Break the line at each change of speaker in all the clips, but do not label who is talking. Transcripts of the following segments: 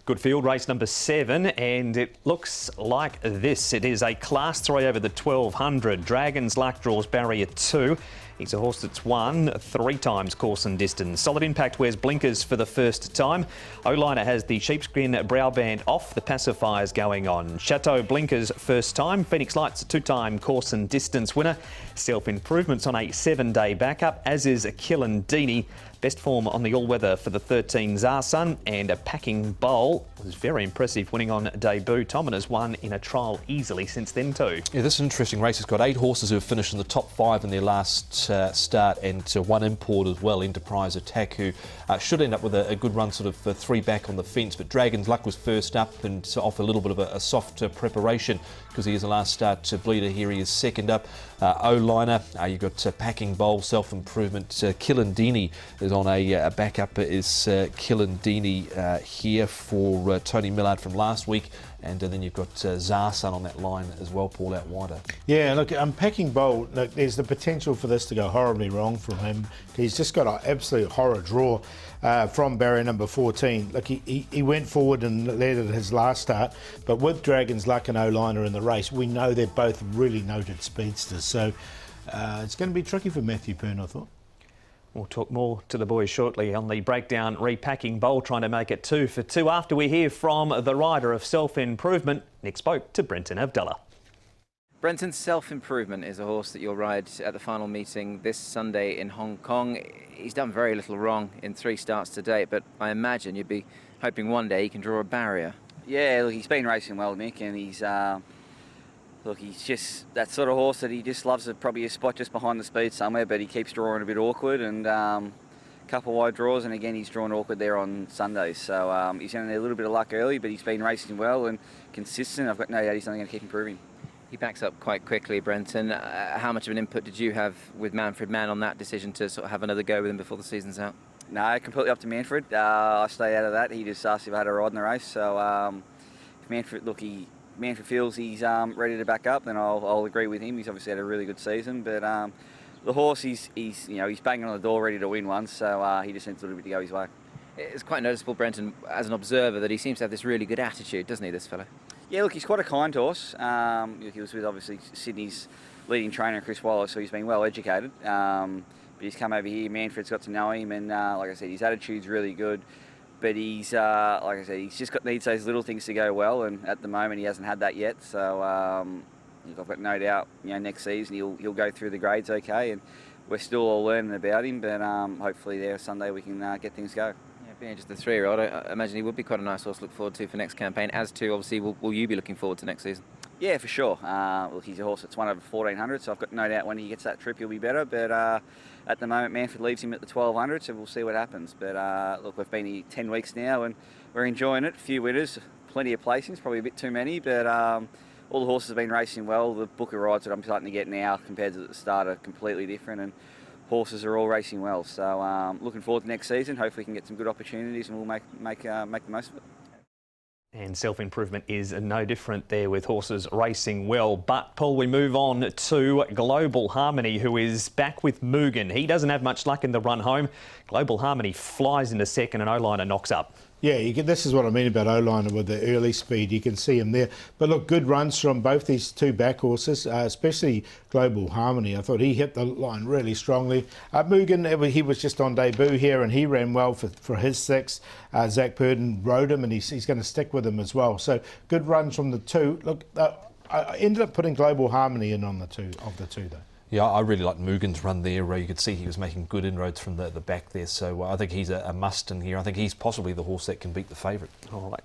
Good field, race number 7, and it looks like this. It is a Class 3 over the 1200. Dragon's Luck draws barrier 2. He's a horse that's won 3 times course and distance. Solid Impact wears blinkers for the first time. O-Liner has the sheepskin brow band off. The pacifiers going on. Chateau blinkers first time. Phoenix Lights a 2-time course and distance winner. Self-Improvement's on a 7-day backup, as is Killandini. Best form on the all-weather for the 13 Zarsun, and a Packing Bowl was very impressive, winning on debut. Tom has won in a trial easily since then too.
Yeah, this is an interesting race. It's got 8 horses who have finished in the top 5 in their last start, and 1 import as well, Enterprise Attack, who should end up with a good run, sort of 3 back on the fence. But Dragon's Luck was first up and off a little bit of a soft preparation because he is a last start bleeder here. He is second up. O-Liner, you've got Packing Bowl, Self-Improvement. Killandini is on a backup, is Killandini here for Tony Millard from last week. And then you've got Zarsun on that line as well, Paul, out wider.
Yeah, look, Packing Bowl, look, there's the potential for this to go horribly wrong from him. He's just got an absolute horror draw from barrier number 14. Look, he went forward and led at his last start, but with Dragon's Luck and O-Liner in the race, we know they're both really noted speedsters. So it's going to be tricky for Matthew Pern, I thought.
We'll talk more to the boys shortly on the breakdown. Repacking Bowl trying to make it 2 for 2 after we hear from the rider of Self-Improvement. Nick spoke to Brenton Abdallah.
Brenton, Self-Improvement is a horse that you'll ride at the final meeting this Sunday in Hong Kong. He's done very little wrong in 3 starts to date, but I imagine you'd be hoping one day he can draw a barrier.
Yeah, look, he's been racing well, Nick, and he's he's just that sort of horse that he just loves probably a spot just behind the speed somewhere, but he keeps drawing a bit awkward, and a couple wide draws, and again he's drawn awkward there on Sundays. So he's going to need a little bit of luck early, but he's been racing well and consistent. I've got no doubt he's only going to keep improving.
He backs up quite quickly, Brenton. How much of an input did you have with Manfred Mann on that decision to sort of have another go with him before the season's out?
No, completely up to Manfred. I stayed out of that. He just asked if I had a ride in the race. So if Manfred, Manfred feels he's ready to back up, then I'll agree with him. He's obviously had a really good season, but the horse, he's banging on the door ready to win one, so he just needs a little bit to go his way.
It's quite noticeable, Brenton, as an observer, that he seems to have this really good attitude, doesn't he, this fellow?
Yeah, look, he's quite a kind horse. He was with, obviously, Sydney's leading trainer, Chris Waller, so he's been well educated. But he's come over here, Manfred's got to know him, and like I said, his attitude's really good. But he's, like I said, he's just needs those little things to go well, and at the moment he hasn't had that yet. So I've got no doubt, next season he'll go through the grades okay, and we're still all learning about him. But hopefully there Sunday we can get things going.
Yeah, being just a 3-year-old, I imagine he would be quite a nice horse to look forward to for next campaign. As to obviously, will you be looking forward to next season?
Yeah, for sure. Look, he's a horse that's won over 1400, so I've got no doubt when he gets that trip he'll be better. But at the moment, Manfred leaves him at the 1200, so we'll see what happens. But look, we've been here 10 weeks now, and we're enjoying it. A few winners, plenty of placings, probably a bit too many, but all the horses have been racing well. The book of rides that I'm starting to get now compared to at the start are completely different, and horses are all racing well. So looking forward to next season. Hopefully we can get some good opportunities, and we'll make the most of it.
And Self-Improvement is no different there with horses racing well. But, Paul, we move on to Global Harmony, who is back with Mugen. He doesn't have much luck in the run home. Global Harmony flies into second and O-Liner knocks up. Yeah,
this is what I mean about O-Liner with the early speed. You can see him there. But look, good runs from both these 2 back horses, especially Global Harmony. I thought he hit the line really strongly. Mugen, he was just on debut here and he ran well for his 6. Zach Purden rode him and he's going to stick with him as well. So good runs from the 2. Look, I ended up putting Global Harmony in on the 2 though.
Yeah, I really liked Mugen's run there. You could see he was making good inroads from the back there. So I think he's a must in here. I think he's possibly the horse that can beat the favourite.
Oh,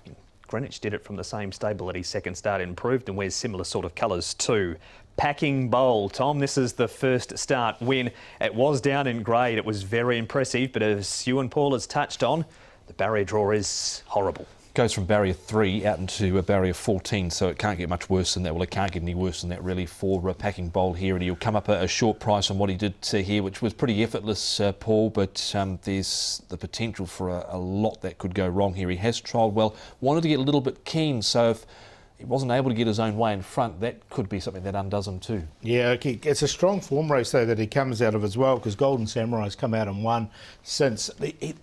Greenwich did it from the same stable at his second start, Improved, and wears similar sort of colours too. Packing Bowl. Tom, this is the first start win. It was down in grade. It was very impressive, but as you and Paul has touched on, the barrier draw is horrible.
Goes from barrier 3 out into barrier 14, so it can't get much worse than that. Well, it can't get any worse than that really for Packing Bowl here, and he'll come up a short price on what he did here, which was pretty effortless, Paul, but there's the potential for a lot that could go wrong here. He has trialled well, wanted to get a little bit keen, so if he wasn't able to get his own way in front, that could be something that undoes him too.
Yeah, okay. It's a strong form race though that he comes out of as well, because Golden Samurai's come out and won since.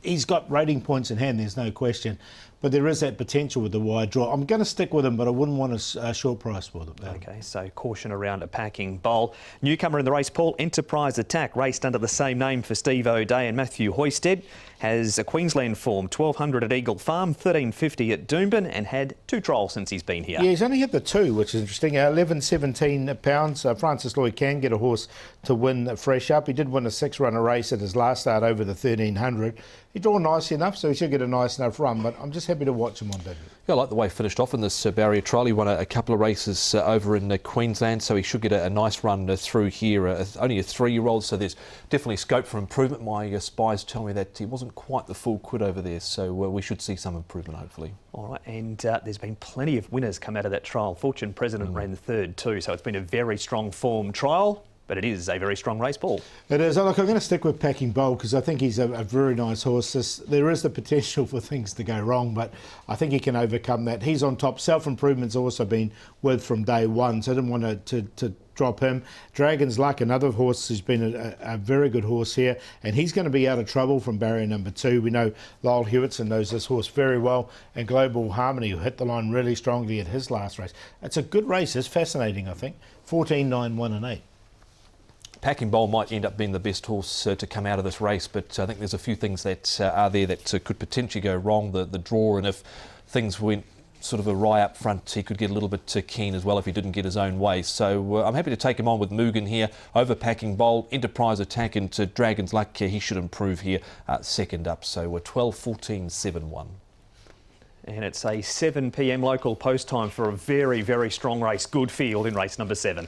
He's got rating points in hand, there's no question. but there is that potential with the wide draw. I'm going to stick with him, but I wouldn't want a short price with it.
Okay, so caution around a packing bowl. Newcomer in the race, Paul, Enterprise Attack, raced under the same name for Steve O'Day and Matthew Hoysted, has a Queensland form, 1200 at Eagle Farm, 1350 at Doomben, and had 2 trials since he's been here.
Yeah, he's only had the 2, which is interesting. 11, 17 pounds. Francis Lloyd can get a horse to win fresh up. He did win a 6-runner race at his last start over the 1300. He drew nicely enough, so he should get a nice enough run, but I'm just happy to watch him on debut.
Yeah, I like the way he finished off in this barrier trial. He won a couple of races over in Queensland, so he should get a nice run through here. Only a 3-year-old, so there's definitely scope for improvement. My spies tell me that he wasn't quite the full quid over there, so we should see some improvement, hopefully.
All right, and there's been plenty of winners come out of that trial. Fortune President ran third too, so it's been a very strong form trial. But it is a very strong race, Paul.
It is. Look, I'm going to stick with Packing Bowl because I think he's a very nice horse. There is the potential for things to go wrong, but I think he can overcome that. He's on top. Self-Improvement's also been with from day one, so I didn't want to drop him. Dragon's Luck, another horse who's been a very good horse here, and he's going to be out of trouble from barrier number 2. We know Lyle Hewitson knows this horse very well, and Global Harmony, who hit the line really strongly at his last race. It's a good race. It's fascinating, I think. 14, 9, 1 and 8.
Packing Bowl might end up being the best horse to come out of this race, but I think there's a few things that are there that could potentially go wrong. The draw, and if things went sort of awry up front, he could get a little bit keen as well if he didn't get his own way. So I'm happy to take him on with Mugen here over Packing Bowl. Enterprise Attack into Dragon's Luck, he should improve here second up. So we're 12, 14, 7, 1.
And it's a 7 p.m. local post time for a very, very strong race. Good field in race number 7.